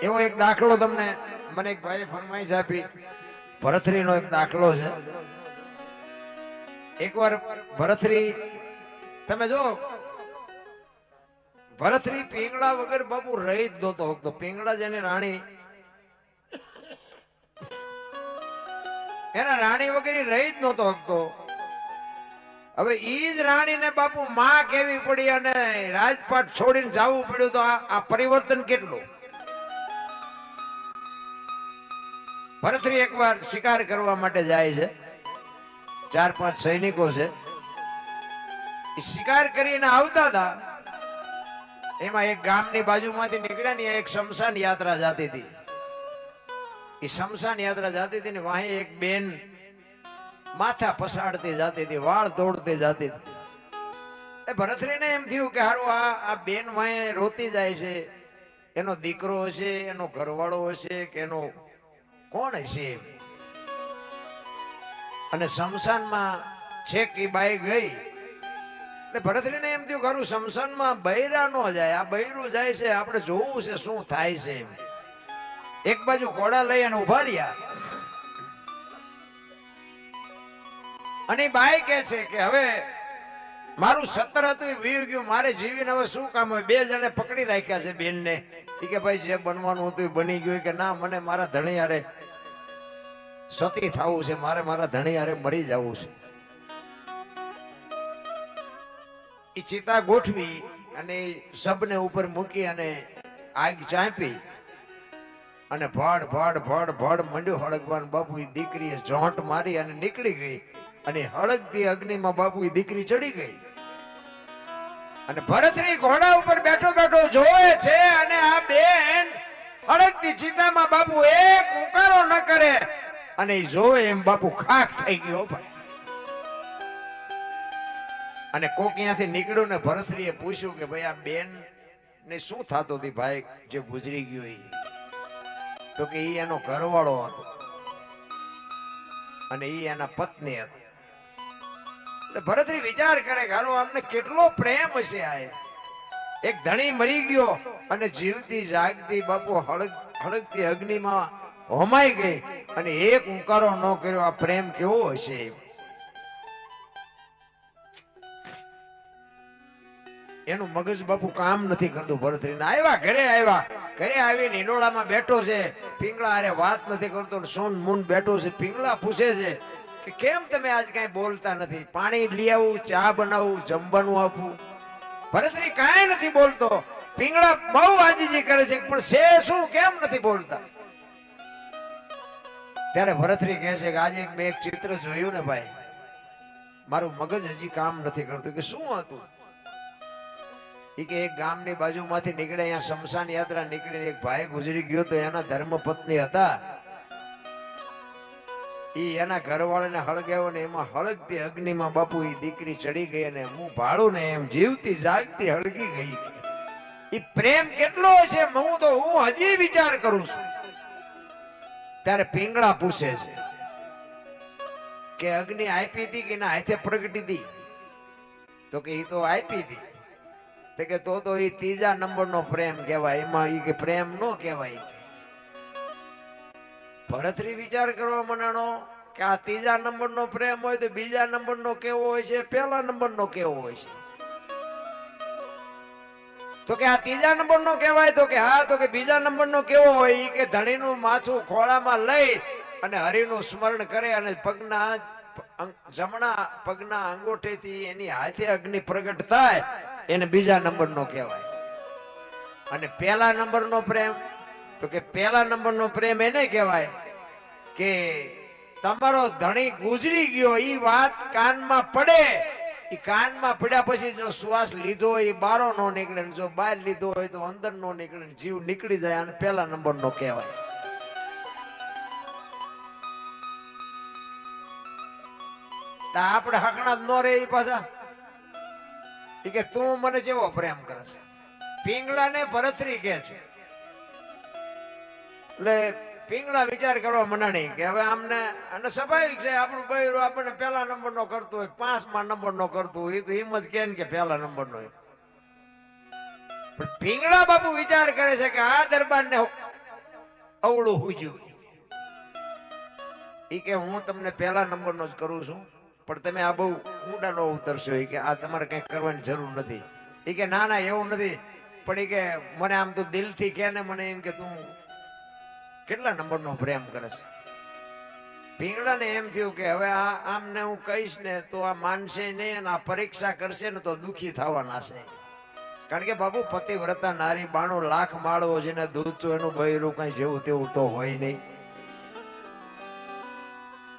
એવો એક દાખલો તમને મને એક ભાઈએ ફરમાઈશ આપી. ભરથરીનો એક દાખલો છે. એકવાર ભરથરી, તમે જો ભરથરી પીંગળા વગર બાપુ રહી જ નહોતો શકતો. પીંગળા જેની રાણી, એના રાણી વગર રહી જ નહોતો શકતો. હવે ઈ જ રાણીને બાપુ માં કેવી પડી અને રાજપાટ છોડીને જવું પડ્યું. તો આ પરિવર્તન કેટલું. ભરથરી એકવાર શિકાર કરવા માટે જાય છે. 4-5 સૈનિકો છે. શિકાર કરીને આવતા હતા. એમાં એક ગામની બાજુમાંથી નીકળ્યા ને એક શમશાન યાત્રા જતી હતી. એ શમશાન યાત્રા જતી હતી ને વાહે એક બેન માથા પસાડતી જતી હતી, વાળ તોડતી જતી હતી. ભરથરીને એમ થયું કે હારું આ બેન વાહે રોતી જાય છે. એનો દીકરો હશે, એનો ઘરવાળો હશે કે એનો કોણ હશે. અને શમશાનમાં છેક ઈ બાઈ ગઈ. એટલે ભરથરીને એમ થયું ખરું શમશાનમાં બૈરા નો જાય, આ બૈરું જાય છે, આપણે જોવું છે શું થાય છે. એક બાજુ ઘોડા લઈ અને ઉભા રહ્યા. અને બાઈ કે છે કે હવે મારું 17 હતું એ વીર ગયું, મારે જીવીને હવે શું કામ હોય. 2 જણે પકડી રાખ્યા છે બેનને. એ કે ભાઈ જે બનવાનું હતું એ બની ગયું. કે ના, મને મારા ધણી હારે સતી થવું છે, મારે મારા ધણી હારે મરી જવું છે. એ ચિતા ગોઠવી અને સબને ઉપર મૂકી અને આગ ચાંપી અને ભડ ભડ ભડ ભડ મંડ્યો હળગવાનું. બાપુ એ દીકરીએ જોંટ મારી અને નીકળી ગઈ. અને હળગતી અગ્નિમાં બાપુ એ દીકરી ચડી ગઈ. અને ભરથરી ઘોડા ઉપર બેઠો બેઠો જોવે છે અને આ બેન હળગતી ચિતામાં બાપુ એક ઉકારો ન કરે. અને એ જોવે એમ બાપુ ખાખ થઈ ગયો ભાઈ. અને કોક ત્યાંથી નીકળ્યું ને ભરથરીએ પૂછ્યું કે ભાઈ આ બેન ને શું થતું હતી ભાઈ જે ગુજરી ગયો એ. તો કે ઈ એનો ઘરવાળો હતો અને ઈ એના પત્ની હતી. એટલે ભરથરી વિચાર કરે કે હાલો આમને કેટલો પ્રેમ હશે. આ એક ધણી મરી ગયો અને જીવતી જાગતી બાપુ હળગતી અગ્નિમાં હોમાઈ ગઈ અને એક ઉંકારો ન કર્યો. આ પ્રેમ કેવો હશે. એનું મગજ બાપુ કામ નથી કરતું. ભરથરીને આવ્યા, ઘરે આવીને હિંડોળામાં બેઠો છે. પિંગળા અરે વાત નથી કરતો. સોન મૂન બેઠો છે. પિંગળા પૂછે છે કે કેમ તમે આજ કઈ બોલતા નથી? પાણી લઈ આવું, ચા બનાવું, જમવાનું આપવું? ભરથરી કાંઈ નથી બોલતો. પિંગળા બહુ આજીજી કરે છે પણ છે શું, કેમ નથી બોલતા? ત્યારે ભરથરી કહે છે કે આજે મેં એક ચિત્ર જોયું ને ભાઈ, મારું મગજ હજી કામ નથી કરતું. કે શું હતું? કે એક ગામની બાજુમાંથી નીકળે, અહીંયા શમશાન યાત્રા નીકળીને એક ભાઈ ગુજરી ગયો તો એના ધર્મપત્ની હતા. ઈ એના ઘરવાળાને હળગાવ્યો ને એમાં હળગતી અગ્નિમાં બાપુ ઈ દીકરી ચડી ગઈ અને હું ભાડું ને એમ જીવતી જાગતી હળગી ગઈ. ઈ પ્રેમ કેટલો છે હું હજી વિચાર કરું છું. ત્યારે પિંગળા પૂછે છે કે અગ્નિ આપી હતી કે ના હાથે પ્રગટી હતી? તો કે ઈ તો આપી હતી. કે તો એ 3જા નંબરનો પ્રેમ કહેવાય. એમાં ઈ કે પ્રેમ નો કહેવાય. ભરથરી વિચાર કરવા માંડ્યો કે આ 3જા નંબરનો પ્રેમ હોય તો 2જા નંબરનો કેવો હોય છે, 1લા નંબરનો કેવો હોય છે? તો કે આ 3જા નંબરનો કહેવાય. તો કે હા. તો કે 2જા નંબરનો કેવો હોય? ઈ કે ધણીનું માથું ખોળામાં લઈ અને હરિનું સ્મરણ કરે અને જમણા પગના અંગૂઠેથી એની હાથે અગ્નિ પ્રગટ થાય એને 2જા નંબરનો કહેવાય. અને 1લા નંબરનો પ્રેમ, તો કે 1લા નંબરનો પ્રેમ એને કહેવાય કે તમારો ધણી ગુજરી ગયો ઈ વાત કાનમાં પડે. ઈ કાનમાં પડ્યા પછી જો શ્વાસ લીધો હોય એ બારો નો નીકળે, જો બહાર લીધો હોય તો અંદર નો નીકળે, જીવ નીકળી જાય. અને 1લા નંબરનો કહેવાય. આપણે હકણા જ ન રે એ પાછા. કે તું મને જેવો પ્રેમ કરે છે. પિંગળાને ભરથરી કે છે. એટલે પિંગળા વિચાર કરવા મનાણી કે હવે આમને અને સ્વાભાવિક છે આપણું બૈરું આપણને 1લા નંબરનો કરતો હોય, 5મા નંબરનો કરતો હોય તો એમ જ કે 1લા નંબરનો હોય. પણ પિંગળા બાપુ વિચાર કરે છે કે આ દરબારને અવળું હુજ્યું. ઈ કે હું તમને પહેલા નંબરનો જ કરું છું, પણ તમે આ બહુ ઊંડા ન ઉતરશો. ઈ કે આ તમારે કઈ કરવાની જરૂર નથી. ઈ કે ના ના એવું નથી, પણ ઈ કે મને આમ તો દિલથી કે ને મને એમ કે તું કેટલા નંબરનો પ્રેમ કરે છે. પીંગળાને એમ થયું કે હવે આ આમને હું કહીશ ને તો આ માનશે નહીં અને આ પરીક્ષા કરશે ને તો દુખી થવાના છે. કારણ કે બાબુ પતિવ્રતા નારી 92 લાખ માળવો જેને દૂધ એનું બૈરું કઈ જેવું તેવું તો હોય નહીં.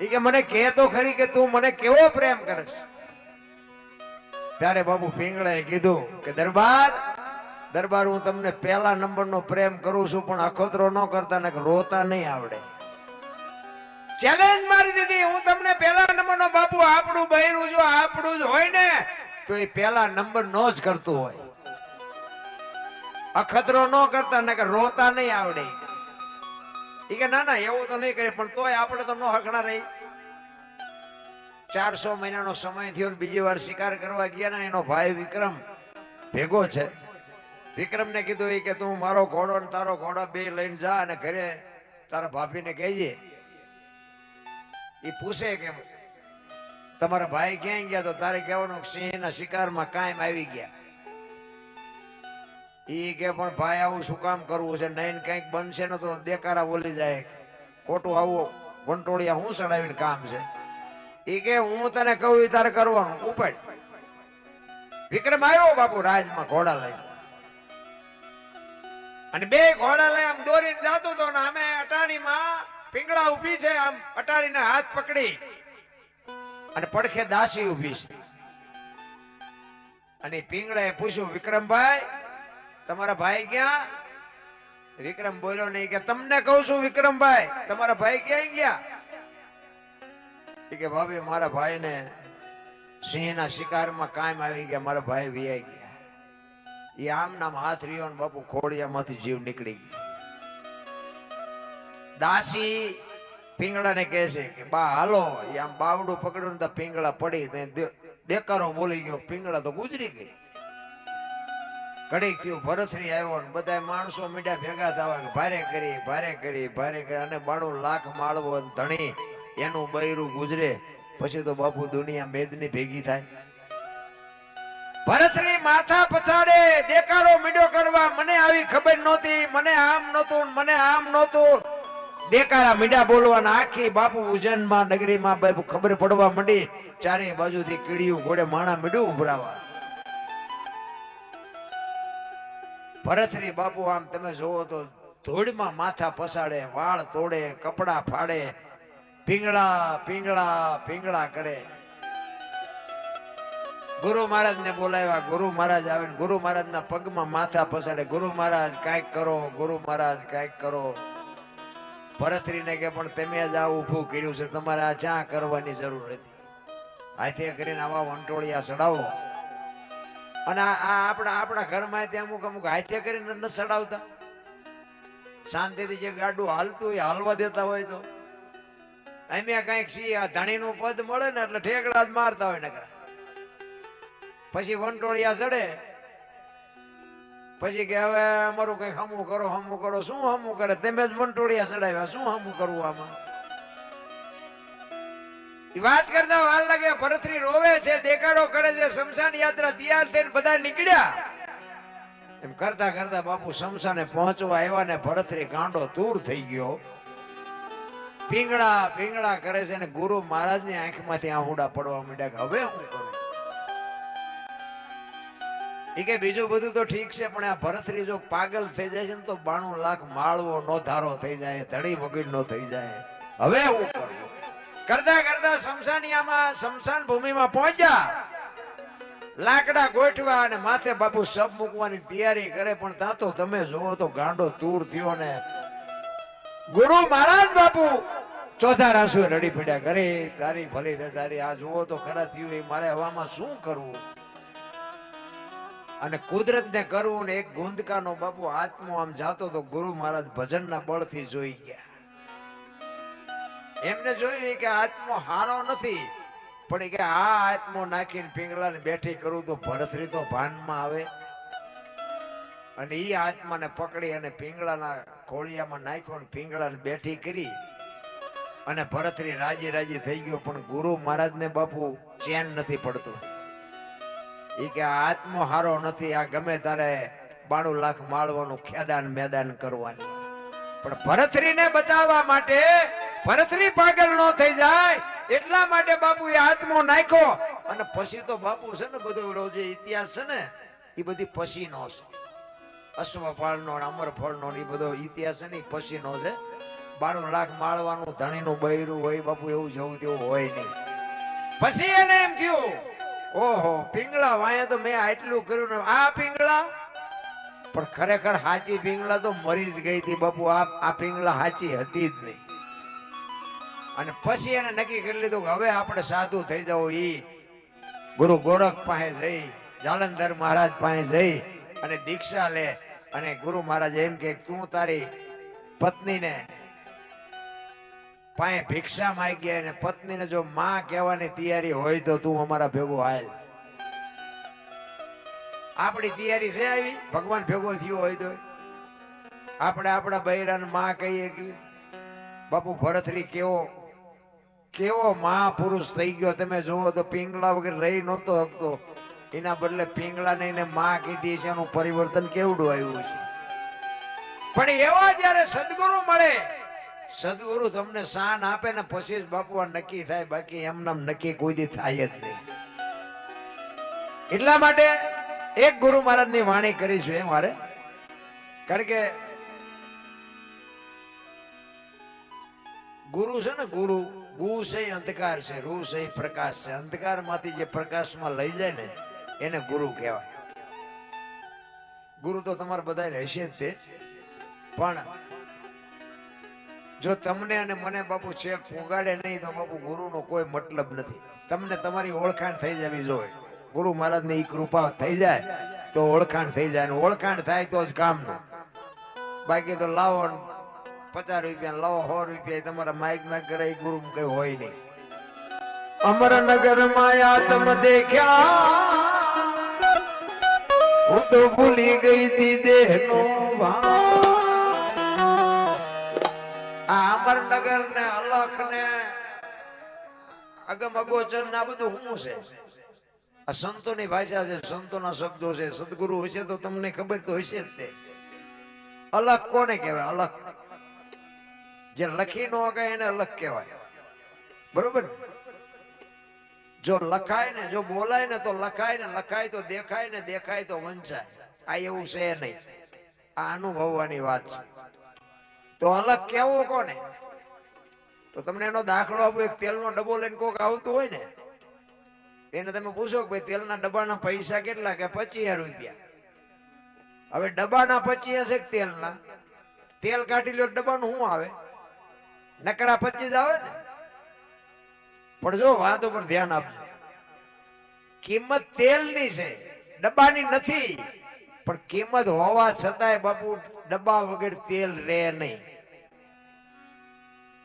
ઈ કે મને કહે તો ખરી કે તું મને કેવો પ્રેમ કરે છે. ત્યારે બાબુ પીંગળાએ કીધું કે દરબાર હું તમને પહેલા નંબરનો પ્રેમ કરું છું, પણ અખતરો ન કરતા ને રોતા નહીં આવડે. ચેલેન્જ મારી દીધી. હું તમને પહેલા નંબરનો બાપુ આપણું બૈરું જો આપણું જ હોય ને તો એ પહેલા નંબર નો જ કરતું હોય. અખતરો ન કરતા ને રોતા નહીં આવડે. ઈ કે ના ના એવું તો નહીં કરે, પણ તોય આપણે તો ન હકણા રહી. 400 મહિનાનો સમય થયો, બીજી વાર શિકાર કરવા ગયા ને એનો ભાઈ વિક્રમ ભેગો છે. વિક્રમને કીધું કે તું મારો ઘોડો ને તારો ઘોડો બે લઈને જા અને ઘરે તારા ભાભીને કહેજે. એ પૂછે કે તમારા ભાઈ ક્યાં ગયા, તો તારે કહેવાનું સિંહના શિકારમાં કાયમ આવી ગયા. ઈ કે પણ ભાઈ આવું શું કામ કરવું છે, નહીં કઈક બનશે ને તો દેકારા બોલી જાય, ખોટું આવું વંટોળિયા હું ચડાવીને કામ છે. ઈ કે હું તને કહું એ તારે કરવાનું. ઉપાડ. વિક્રમ આવ્યો બાપુ રાજમાં ઘોડા લઈને, અને બે ઘોડા લઈ આમ દોરીને જાતો તો ને અમે અટારીમાં પીંગળા ઊભી છે, આમ અટારીને હાથ પકડી અને પડખે દાસી ઊભી છે. અને પીંગળાએ પૂછ્યું વિક્રમભાઈ તમારા ભાઈ ક્યાં? વિક્રમ બોલ્યો નહીં કે તમને કહું છું વિક્રમભાઈ તમારા ભાઈ ક્યાં ગયા? કે ભાભી મારા ભાઈને સિંહના શિકારમાં કાયમ આવી ગયા, મારા ભાઈ વિયાઈ ગયા. એ આમ નામ હાથ રહ્યો ને બાપુ ખોડિયામાંથી જીવ નીકળી ગયો. દાસી પીંગળાને કહે છે કે બા હાલો. એ આમ બાવડું પકડ્યું ને તો પીંગળા પડી, દેકારો બોલી ગયો, પીંગળા તો ગુજરી ગઈ. ઘડીક થયું ભરથરી આવ્યો ને બધા માણસો મીડા ભેગા થવા કે ભારે કરી અને 92 લાખ માળવો ધણી એનું બૈરું ગુજરે પછી તો બાપુ દુનિયા મેદની ભેગી થાય. ભરથરી માથા પછાડે દેકારો મીડો કરવા, મને આવી ખબર નહોતી, મને આમ નહોતું, મને આમ નહોતું. દેકારા મીડા બોલવાના. આખી બાપુ ઉજ્જૈનમાં નગરીમાં બાપુ ખબર પડવા માંડી. ચારે બાજુથી કીડીયું ઘોડે માણા મીડું ઉભરાવા. ભરથરી બાપુ આમ તમે જોવો તો ધૂળમાં માથા પસાડે, વાળ તોડે, કપડા ફાડે, પીંગળા કરે. ગુરુ મહારાજ ને બોલાવ્યા. ગુરુ મહારાજ આવે, ગુરુ મહારાજ ના પગમાં માથા પસાડે. ગુરુ મહારાજ કાંઈક કરો, ગુરુ મહારાજ કાંઈક કરો. ભરથરીને કે પણ તમે જ આ ઊભું કર્યું છે, તમારે આ ચા કરવાની જરૂર હતી. હાથે કરીને આવા વંટોળિયા ચડાવો. અને આ આપણા ઘરમાં અમુક હાથે કરીને ન ચડાવતા, શાંતિથી જે ગાડું હાલતું હોય હાલવા દેતા હોય. તો અમે કઈક છીએ ધણીનું પદ મળે ને એટલે ઠેકડા જ મારતા હોય નકરા. પછી વંટોળિયા ચડે, પછી કે હવે અમારું કઈક હમું કરો. શું હમું કરે? તમે જ વંટોળિયા ચડાવ્યા, શું હમું કરવું આમાં? વાત કરતા વાર લાગે. ભરથરી રોવે છે, દેકારો કરે છે. શમશાન યાત્રા તૈયાર થઈને બધા નીકળ્યા. એમ કરતા કરતા બાપુ શમશાને પહોંચવા આવ્યા ને ભરથરી ગાંડો તૂર થઈ ગયો. પીંગળા કરે છે ને ગુરુ મહારાજ ની આંખમાંથી આહુડા પડવા માંડ્યા કે હવે હું કરું? એ કે બીજું બધું તો ઠીક છે, પણ આ ભરથરી જો પાગલ થઈ જાય છે ને તો 92 લાખ માળવો નો ધારો થઈ જાય, ધડી વગર નો થઈ જાય. હવે હું કરું? કરતા કરતા શમશાન ભૂમિમાં પહોંચ્યા. લાકડા ગોઠવા અને માથે બાપુ સબ મૂકવાની તૈયારી કરે, પણ ત્યાં તો તમે જોવો તો ગાંડો તૂર થયો ને ગુરુ મહારાજ બાપુ ચોથા રાસુએ રડી પડ્યા. કરે તારી ભલી દે તારી, આ જોવો તો ખરા થયું, એ મારે હવામાં શું કરવું? અને કુદરત ને કરવું ને એક ગોંદકાનો બાપુ આત્મો આમ જાતો તો ગુરુ મહારાજ ભજનના બળથી જોઈ ગયા. એમને જોયું કે આત્મો હારો નથી, પણ કે આ આત્મો નાખીને પીંગળાને બેઠી કરું તો ભરથરી તો ભાનમાં આવે. અને ઈ આત્માને પકડી અને પીંગળાના ખોળિયામાં નાખ્યો ને પીંગળાને બેઠી કરી અને ભરતરી રાજી રાજી થઈ ગયો. પણ ગુરુ મહારાજને બાપુ ચેન નથી પડતું. એ કે આત્મો હારો નથી, આ ગમે તારે 92 લાખ માળવાનું ખેદાન મેદાન કરવાની. પણ ભરતરીને બચાવવા માટે, ભરતરી પાગલ ન થઈ જાય એટલા માટે બાપુ એ આત્મો નાખ્યો. અને પછી તો બાપુ છે ને બધો જે ઇતિહાસ છે ને એ બધી પછીનો છે. અશ્વફળનો અમરફળનો એ બધો ઇતિહાસ છે ને એ પછીનો છે. 92 લાખ માળવાનું ધણીનું બૈરું હોય બાપુ, એવું જવું તેવું હોય નહીં. પછી એને એમ થયું, ઓહો પિંગળા વાયા તો મેં આટલું કર્યું ને આ પિંગળા. પણ ખરેખર હાચી પિંગળા તો મરી જ ગઈ હતી બાપુ. આ પિંગળા હાચી હતી જ નહીં. અને પછી એને નક્કી કરી લીધું કે હવે આપણે સાધુ થઈ જવું. ઈ ગુરુ ગોરખ પાસે જઈ, જાલંધર મહારાજ પાસે જઈ અને દીક્ષા લે. અને ગુરુ મહારાજ એમ કે તું તારી પત્નીને પાસે ભિક્ષા માંગી, અને પત્નીને જો માં કહેવાની તૈયારી હોય તો તું અમારા ભેગો હાલ. આપણી તૈયારી છે આવી? ભગવાન ભેગો થયો હોય તો આપણે આપણા બૈરાને માં કહીએ કે બાપુ ભરતરી કેવો મહાપુરુષ થઈ ગયો. તમે જુઓ તો પિંગળા વગર રહી નહોતો શકતો, એના બદલે પિંગળાને એને માં કીધી છે. એનું પરિવર્તન કેવડું આવ્યું છે. પણ એવા જયારે સદગુરુ મળે, સદગુરુ તમને શાન આપે ને પછી જ બાપુ આ નક્કી થાય. બાકી એમનામ નક્કી કોઈ દી થાય જ નહીં. એટલા માટે એક ગુરુ મહારાજ ની વાણી કરીશું એ મારે. કારણ કે ગુરુ છે ને, ગુ છે અંધકાર છે, રૂ છે પ્રકાશ છે. અંધકાર માંથી જે પ્રકાશમાં લઈ જાય ને એને ગુરુ કહેવાય. ગુરુ તો તમારે બધા રહેશે જ તે. પણ જો તમને અને મને બાપુ છેક પોગાડે નહીં તો બાપુ ગુરુનો કોઈ મતલબ નથી. તમને તમારી ઓળખાણ થઈ જવી જોઈએ. ગુરુ મહારાજ ની કૃપા થઈ જાય તો ઓળખાણ થઈ જાય. ઓળખાણ થાય તો જ કામનું. બાકી તો લાવો 50 રૂપિયા લાવો 100 રૂપિયા તમારા માઇક માં કરે ગુરુ કઈ હોય નહીં. અમરનગર માં આત્મ દેખ્યા, હું તો ભૂલી ગઈ હતી દેહનો ભાવ. આ અમરનગર ને અલખ ને અગમ અગોચર ને આ બધું શું છે? આ સંતોની ભાષા છે, સંતોના શબ્દો છે. સદગુરુ હશે તો તમને ખબર તો હશે જ તે. અલખ કોને કહેવાય? અલખ જે લખી ન શકે એને અલખ કહેવાય. બરોબર ને? જો લખાય ને, જો બોલાય ને તો લખાય ને, લખાય તો દેખાય ને, દેખાય તો વંચાય. આ એવું છે નહીં. આ અનુભવવાની વાત છે. તો અલગ કેવો કોને? તો તમને એનો દાખલો આપો. એક તેલનો ડબ્બો લઈને કોક આવતું હોય ને, એને તમે પૂછો કે ભાઈ તેલના ડબ્બાના પૈસા કેટલા? કે 25 રૂપિયા. હવે ડબ્બાના 25 છે તેલના? તેલ કાઢી લ્યો ડબ્બાનું શું આવે? નકરા 25 આવે ને. પણ જો વાત ઉપર ધ્યાન આપજો, કિંમત તેલની છે, ડબ્બાની નથી. પણ કિંમત હોવા છતાંય બાપુ ડબ્બા વગર તેલ રહે નહીં.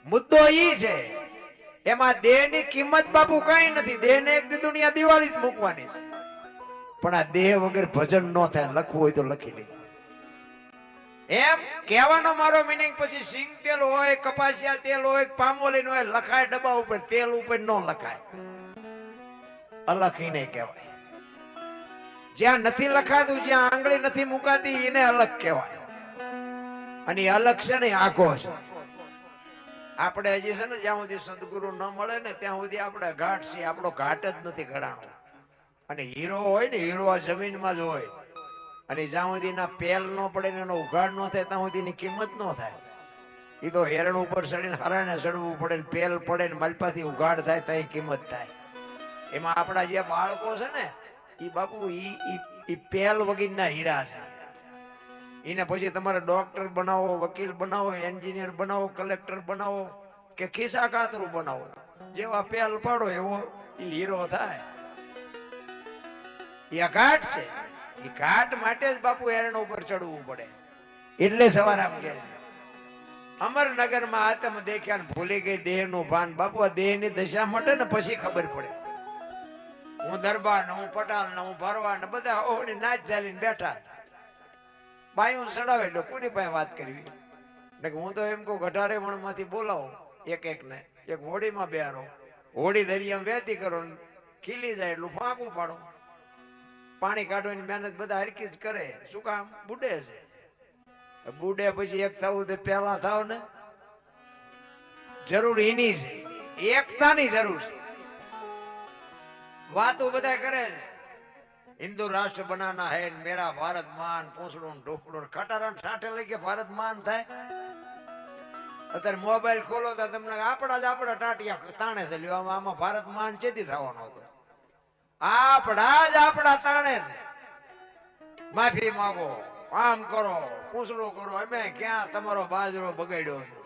મુદ્દો ઈ છે. એમાં દેહ ની કિંમત બાપુ કઈ નથી. દેહ ને એક દુનિયા દિવાળી જ મૂકવાની છે. પણ આ દેહ વગર ભજન ન થાય. લખવું હોય તો લખી દે. એમ કહેવાનો મારો મીનિંગ. પછી સિંગ તેલ હોય, કપાસિયા તેલ હોય, પામોલીન હોય, લખાય ડબ્બા ઉપર, તેલ ઉપર ન લખાય. અલખી નહીં કહેવાય. જ્યાં નથી લખાતું, જ્યાં આંગળી નથી મુકાતી એને અલગ કહેવાય. અને અલગ છે ને આખો છે. આપણે હજી છે ને જ્યાં સુધી સદગુરુ ન મળે ને ત્યાં સુધી આપણે ઘાટ છીએ. આપણો ઘાટ જ નથી ઘડાણો. અને હીરો હોય ને, હીરો આ જમીનમાં જ હોય. અને જ્યાં સુધી ના પેલ ન પડે ને એનો ઉઘાડ ન થાય ત્યાં સુધી એની કિંમત ન થાય. એ તો હેરણ ઉપર ચડીને હરાણે ચડવું પડે ને, પેલ પડે ને માલપાથી ઉઘાડ થાય ત્યાં કિંમત થાય. એમાં આપણા જે બાળકો છે ને એ બાપુ ઈ પેલ વગરના હીરા છે. એને પછી તમારે ડોક્ટર બનાવો, વકીલ બનાવો, એન્જિનિયર બનાવો, કલેક્ટર બનાવો કે ખિસ્સા કાતરું બનાવો, જેવા પેલ પાડો એવો ઈ હીરો થાય. એ ઘાટ છે. એ ઘાટ માટે જ બાપુ હેરણ ઉપર ચડવું પડે. એટલે સવાર આમ કે છે અમરનગર માં આત્મ દેખ્યા ને ભૂલી ગઈ દેહ નું ભાન. બાપુ આ દેહ ની દશા માટે ને પછી ખબર પડે. હું દરબાર ને, હું પટાલ ને, હું ભરવાડ ને બધા ઓહની નાચ ચાલીને બેઠા. બાયું ચડાવે એટલે કોની પાસે વાત કરવી? હું તો એમ કહું ગઢારે માંથી બોલાવો એક ને એક હોડીમાં બેહારો, હોડી દરિયામાં વહેતી કરો, ખીલી જાય એટલું ફાંકું પાડો. પાણી કાઢવાની મહેનત બધા હરકી જ કરે. શું કામ? બુડે છે. બુડે પછી એક થવું તો પેલા થાવ ને. જરૂર એની છે, એકતાની જરૂર છે. વાતો બધા કરે છે, હિન્દુ રાષ્ટ્ર બનાના હે, મેરા ભારત માન, પૂંછડું ઢોકડું ખટારા ઠાઠે લઈ કે ભારત માન થાય. અત્યારે મોબાઈલ ખોલો તો તમને આપણા ટાટિયા તાણે છે. લ્યો આમાં ભારત માન ચેતી થવાનો હતો? આપણા તાણે છે. માફી માંગો, આમ કરો, પૂંછડું કરો. અમે ક્યાં તમારો બાજરો બગાડ્યો છે?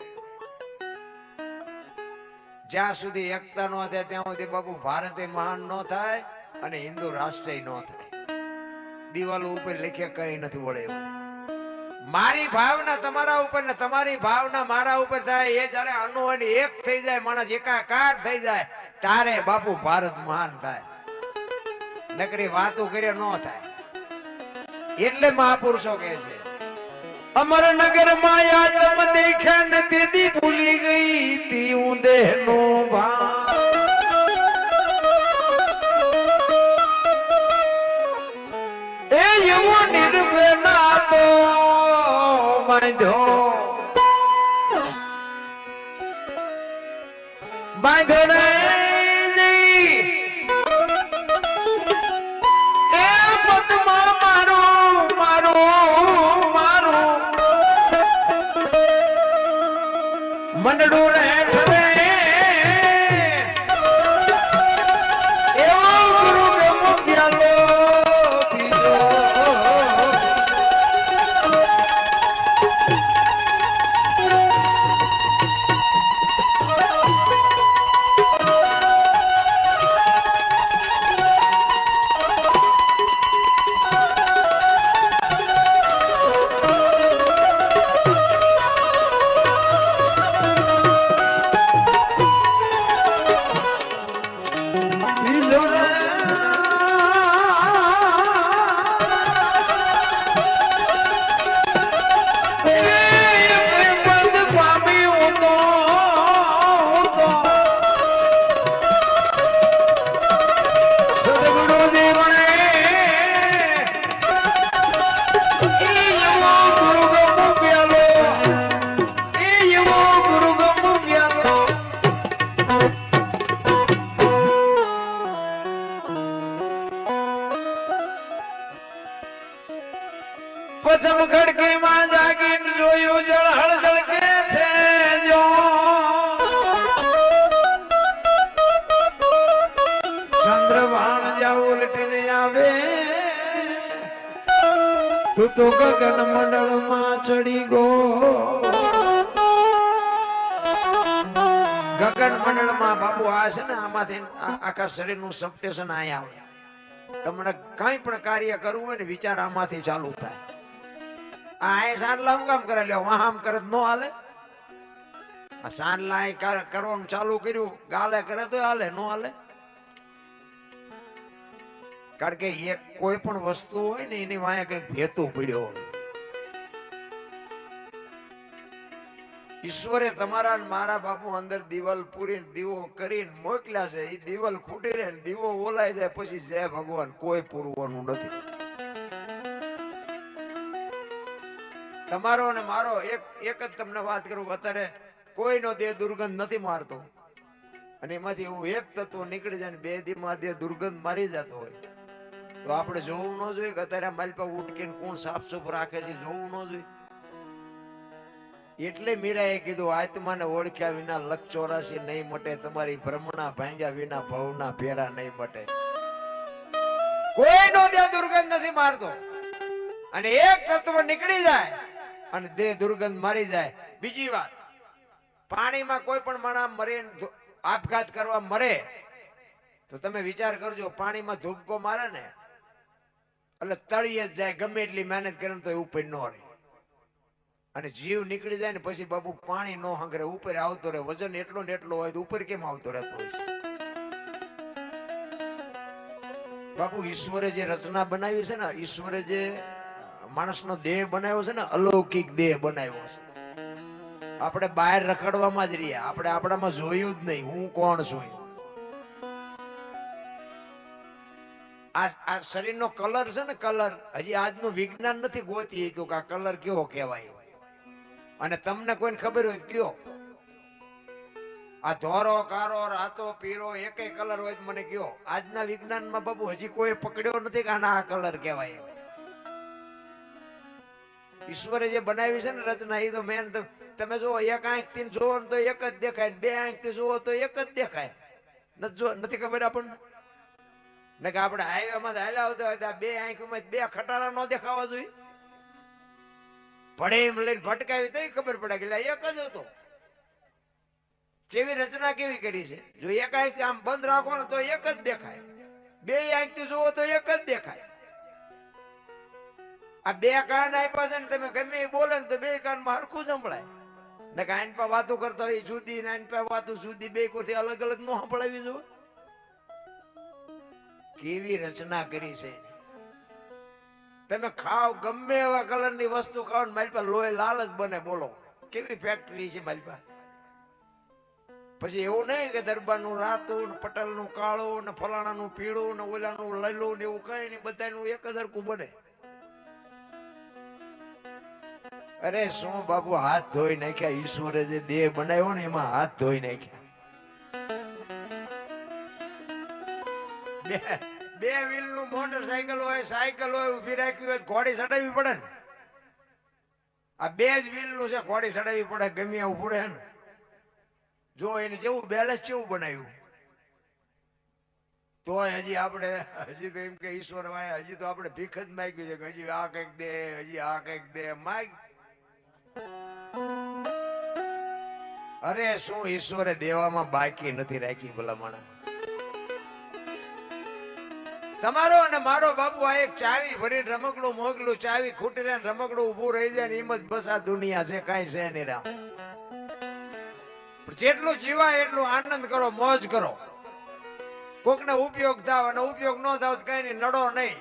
જ્યાં સુધી એકતા ન થાય ત્યાં સુધી બાપુ ભારતે મહાન ન થાય અને હિન્દુ રાષ્ટ્ર ન થાય. દિવાલો ઉપર લખે કઈ નથી વળે એવું. મારી ભાવના તમારા ઉપર ને તમારી ભાવના મારા ઉપર થાય, એ જયારે અનુ અને એક થઈ જાય, માણસ એકાકાર થઈ જાય, તારે બાપુ ભારત મહાન થાય. નકરી વાતો કરે ન થાય. એટલે મહાપુરુષો કહે છે, અમરનગર માં યાદ દેખ્યા ને તેથી ભૂલી ગઈ તી ઊંધે નો ભાવ. એ એવો નિર્ભેના તો બાંધ્યો ને એ પદમાં મારું મંડળું રે એવો ગુરુ કે મુખ્યાલો પછમ ખડકી માં જાગીને જોયું જળ હળદળ કે છે જો ચંદ્રવાણ જાવ ઉલટીને આવે તું તો ગગન મંડળ માં ચડી ગો. ગગન મંડળ માં બાપુ આ છે ને, આમાંથી આખા શરીર નું સબસ્ટેશન અહીંયા આવે. તમને કઈ પણ કાર્ય કરવું હોય ને વિચાર આમાંથી ચાલુ થાય. આ સાનલા હું કામ કરે લ્યો, આમ કરે નો હાલે. આ સાનલા કરવાનું ચાલુ કર્યું, ગાલે કરે તો હાલે, નો હાલે. કારણ કે એક કોઈ પણ વસ્તુ હોય ને એની વાંહે કઈક હેતુ પડ્યો હોય. ઈશ્વરે તમારા મારા બાપુ અંદર દિવાલ પૂરી દીવો કરીને મોકલ્યા છે. એ દિવાલ ખૂટી રહે ને દીવો ઓલાઈ જાય પછી જય ભગવાન કોઈ પૂરવાનું નથી. તમારો અને મારો એક જ તમને વાત કરું, અત્યારે કોઈનો દેહ દુર્ગંધ નથી મારતો અને એમાંથી એવું એક તત્વ નીકળી જાય ને બે દીમાં દેહ દુર્ગંધ મારી જતો હોય તો આપણે જોવું ન જોઈએ કે અત્યારે માલપા ઉટકીને કોણ સાફ સુફ રાખે છે, જોવું ન જોઈએ. એટલે મીરાએ કીધું, આત્માને ઓળખ્યા વિના લખ 84 નહીં મટે, તમારી ભ્રમણા ભાંગ્યા વિના ભવના ફેરા નહીં મટે. કોઈનો દેહ દુર્ગંધ નથી મારતો અને એક તત્વ નીકળી જાય અને દેહ દુર્ગંધ મારી જાય. બીજી વાત, પાણીમાં કોઈ પણ માણસ મરે, આપઘાત કરવા મરે તો તમે વિચાર કરજો, પાણીમાં ધૂબકો મારે ને એટલે તળીએ જ જાય, ગમે એટલી મહેનત કરે તો ઉપર ન રહે. અને જીવ નીકળી જાય ને પછી બાપુ પાણી નો હંગરે ઉપર આવતો રહે. વજન એટલો ને એટલો હોય તો ઉપર કેમ આવતો રહેતો હોય છે? બાપુ ઈશ્વરે જે રચના બનાવી છે ને, ઈશ્વરે જે માણસનો દેહ બનાવ્યો છે ને, અલૌકિક દેહ બનાવ્યો છે. આપણે બહાર રખડવામાં જ રહ્યા, આપણે આપણામાં જોયું જ નહીં હું કોણ છું. આ શરીરનો કલર છે ને, કલર હજી આજનું વિજ્ઞાન નથી ગોતી શક્યું કે આ કલર કેવો કહેવાય. અને તમને કોઈને ખબર હોય કયો? આ ધોરો કારો રાતો પીળો એકેય કલર હોય મને કયો? આજના વિજ્ઞાનમાં બાબુ હજી કોઈ પકડ્યો નથી કે આના આ કલર કહેવાય. ઈશ્વરે જે બનાવી છે ને રચના, એ તો મેન. તમે જુઓ, એક આંખથી જોવો તો એક જ દેખાય, બે આંખથી જોવો તો એક જ દેખાય. નથી ખબર આપણને ને કે આપણે હાઈવે માં હાલ્યા આવતા હોય બે આંખમાં બે ખટારા નો દેખાવા જોઈએ? પડે એમ લઈને ભટકાવી તો ખબર પડે કે એક જ હતો. જેવી રચના કેવી કરી છે. જો એક આંખ આમ બંધ રાખો ને તો એક જ દેખાય, બે આંખથી જુઓ તો એક જ દેખાય. આ બે કાન આપ્યા છે ને, તમે ગમે એ બોલે ને તો બે કાનમાં હરખું સંભળાય. ને કે આઈન પા વાતો કરતા હોય જુદી ને આઈન પા વાતો જુદી, બે કોથી અલગ અલગ નો સંભળાવી જો. કેવી રચના કરી છે. તમે ખાવ ગમે એવા કલર ની વસ્તુ ખાવ ને મારી પાસે લોહી લાલ જ બને. બોલો કેવી ફેક્ટરી છે મારી પાસે. પછી એવું નહીં કે દરબારનું રાતું, પટેલનું કાળું, ને ફલાણાનું પીળું, ને ઓલાનું લીલું ને એવું કઈ નહીં, બધાનું એક જ હરખું બને. અરે શું બાપુ, હાથ ધોઈ નાખ્યા. ઈશ્વરે જે દેહ બનાવ્યો ને એમાં હાથ ધોઈ નાખ્યા. બે વ્હીલ નું મોટરસાયકલ હોય, સાયકલ હોય, ઉભી રાખવી હોય ઘોડી ચડાવવી પડે ને. આ બે જ વ્હીલ નું છે, ઘોડી ચડાવવી પડે ગમે એવું પડે ને. જો એને જેવું બેલેન્સ કેવું બનાવ્યું. તો હજી આપણે હજી તો એમ કે ઈશ્વર હજી તો આપણે ભીખ જ માગ્યું છે કે હજી આ કઈક દે, હજી આ કઈક દે માગ. અરે શું ઈશ્વરે દેવામાં બાકી નથી રાખી ભલામણા. તમારો અને મારો બાપુ આ એક ચાવી ભરીને રમકડું મોકલું, ચાવી ખૂટી રહે રમકડું ઉભું રહી જાય ને એમ જ બસ આ દુનિયા છે, કઈ છે નહીં. રામ જેટલું જીવાય એટલું આનંદ કરો, મોજ કરો. કોકને ઉપયોગ થાવ અને ઉપયોગ ન થાવ કઈ નહીં, નડો નહીં.